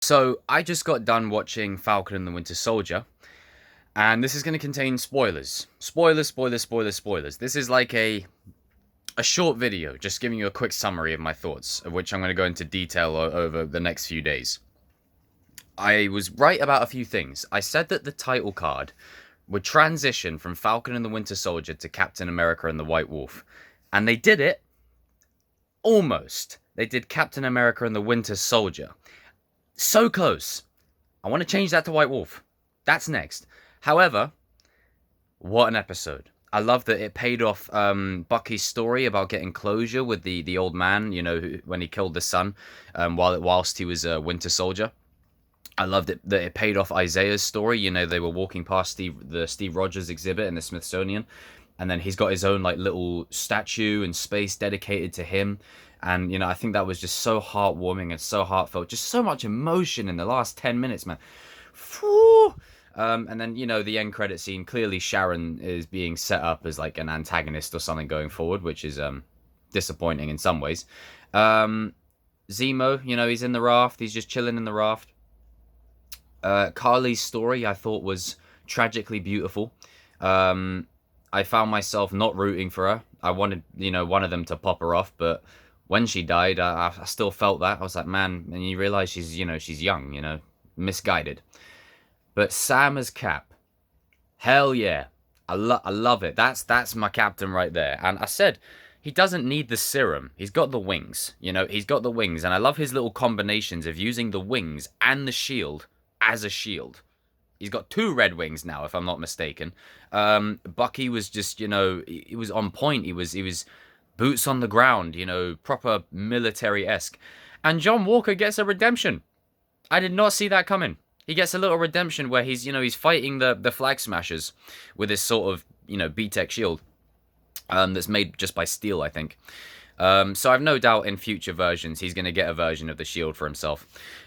So I just got done watching Falcon and the Winter Soldier, and this is going to contain spoilers. Spoilers, spoilers, spoilers, spoilers. This is like a short video, just giving you a quick summary of my thoughts, of which I'm going to go into detail over the next few days. I was right about a few things. I said that the title card would transition from Falcon and the Winter Soldier to Captain America and the White Wolf, and they did it almost. They did Captain America and the Winter Soldier. So close. I want to change that to White Wolf. That's next. However, what an episode. I love that it paid off Bucky's story about getting closure with the old man, when he killed the son whilst he was a Winter Soldier. I loved it that it paid off Isaiah's story. They were walking past the Steve Rogers exhibit in the Smithsonian, and then he's got his own like little statue and space dedicated to him. And I think that was just so heartwarming and so heartfelt. Just so much emotion in the last 10 minutes, man. Whew. And then the end credit scene. Clearly, Sharon is being set up as like an antagonist or something going forward, which is disappointing in some ways. Zemo, he's in the raft. He's just chilling in the raft. Carly's story I thought was tragically beautiful. I found myself not rooting for her. I wanted, one of them to pop her off, but when she died, I still felt that. I was like, man, and you realize she's young, misguided. But Sam as Cap, hell yeah, I love it. That's my captain right there. And I said, he doesn't need the serum. He's got the wings, he's got the wings, and I love his little combinations of using the wings and the shield as a shield. He's got two red wings now, if I'm not mistaken. Bucky was just, he was on point. He was boots on the ground, proper military-esque. And John Walker gets a redemption. I did not see that coming. He gets a little redemption where he's fighting the Flag Smashers with his sort of, B-Tech shield that's made just by steel, I think. So I've no doubt in future versions he's going to get a version of the shield for himself.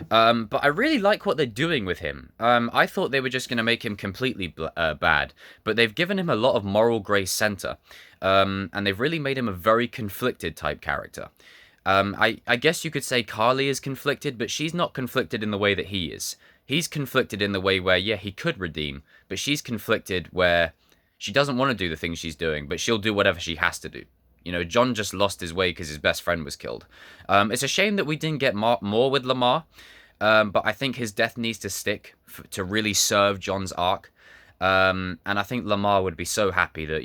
But I really like what they're doing with him. I thought they were just going to make him completely bad, but they've given him a lot of moral grace center, and they've really made him a very conflicted type character. I guess you could say Carly is conflicted, but she's not conflicted in the way that he is. He's conflicted in the way where, yeah, he could redeem, but she's conflicted where she doesn't want to do the things she's doing, but she'll do whatever she has to do. John just lost his way because his best friend was killed. It's a shame that we didn't get more with Lamar, but I think his death needs to stick to really serve John's arc. And I think Lamar would be so happy that,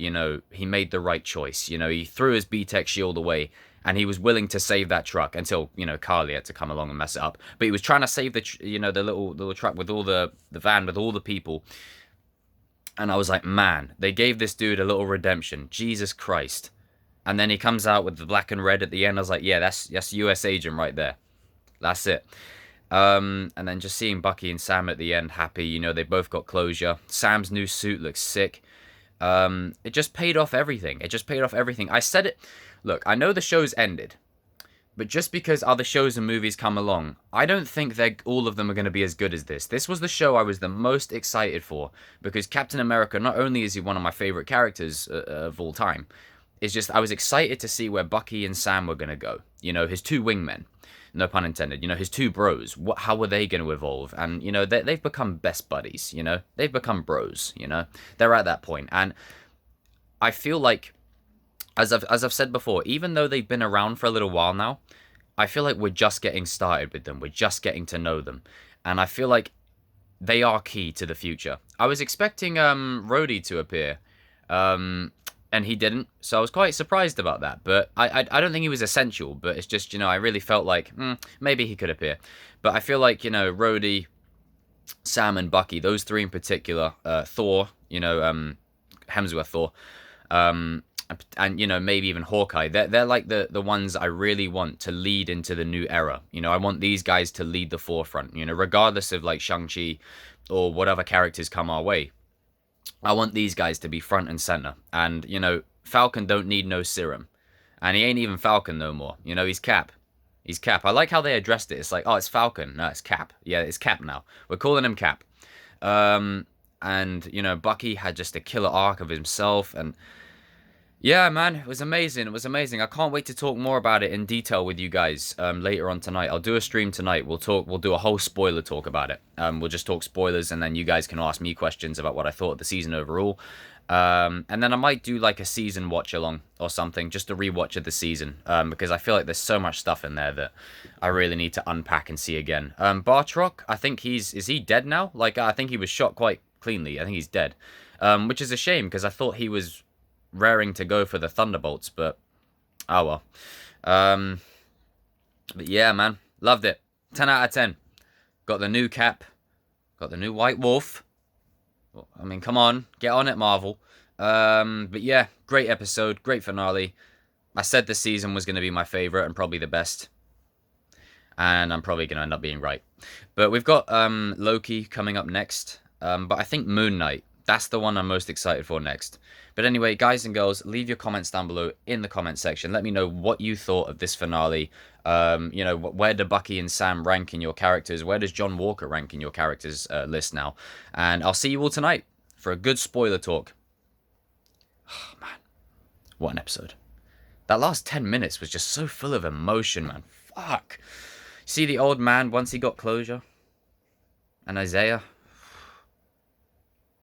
he made the right choice. He threw his B-Tech shield away, and he was willing to save that truck until, Carly had to come along and mess it up. But he was trying to save the little truck with all the van with all the people. And I was like, man, they gave this dude a little redemption. Jesus Christ. And then he comes out with the black and red at the end. I was like, yeah, that's US Agent right there. That's it. And then just seeing Bucky and Sam at the end happy, they both got closure. Sam's new suit looks sick. It just paid off everything. It just paid off everything. I said it. Look, I know the show's ended. But just because other shows and movies come along, I don't think all of them are going to be as good as this. This was the show I was the most excited for. Because Captain America, not only is he one of my favorite characters of all time, it's just I was excited to see where Bucky and Sam were going to go. His two wingmen. No pun intended. His two bros. How were they going to evolve? And, they've become best buddies, They've become bros, They're at that point. And I feel like, as I've said before, even though they've been around for a little while now, I feel like we're just getting started with them. We're just getting to know them. And I feel like they are key to the future. I was expecting Rhodey to appear. And he didn't, so I was quite surprised about that. But I don't think he was essential, but it's just, I really felt like, maybe he could appear. But I feel like, Rhodey, Sam, and Bucky, those three in particular, Thor, Hemsworth Thor, and, maybe even Hawkeye, they're like the ones I really want to lead into the new era. I want these guys to lead the forefront, regardless of, like, Shang-Chi or whatever characters come our way. I want these guys to be front and center. And, Falcon don't need no serum. And he ain't even Falcon no more. He's Cap. He's Cap. I like how they addressed it. It's like, oh, it's Falcon. No, it's Cap. Yeah, it's Cap now. We're calling him Cap. And, Bucky had just a killer arc of himself. And Yeah, man, it was amazing. It was amazing. I can't wait to talk more about it in detail with you guys later on tonight. I'll do a stream tonight. We'll talk. We'll do a whole spoiler talk about it. We'll just talk spoilers, and then you guys can ask me questions about what I thought of the season overall. And then I might do like a season watch along or something, just a rewatch of the season. Because I feel like there's so much stuff in there that I really need to unpack and see again. Bartrock, I think is he dead now? Like I think he was shot quite cleanly. I think he's dead. Which is a shame because I thought he was raring to go for the Thunderbolts, but oh well. Um, but yeah, man, loved it. 10 out of 10. Got the new cap, got the new White Wolf. I mean, come on, get on it, Marvel. But yeah, great episode, great finale. I said this season was going to be my favorite and probably the best, and I'm probably going to end up being right. But we've got Loki coming up next. But I think Moon Knight, that's the one I'm most excited for next. But anyway, guys and girls, leave your comments down below in the comment section. Let me know what you thought of this finale. You know, where do Bucky and Sam rank in your characters? Where does John Walker rank in your characters list now? And I'll see you all tonight for a good spoiler talk. Oh, man, what an episode. That last 10 minutes was just so full of emotion, man. Fuck. See the old man once he got closure? And Isaiah?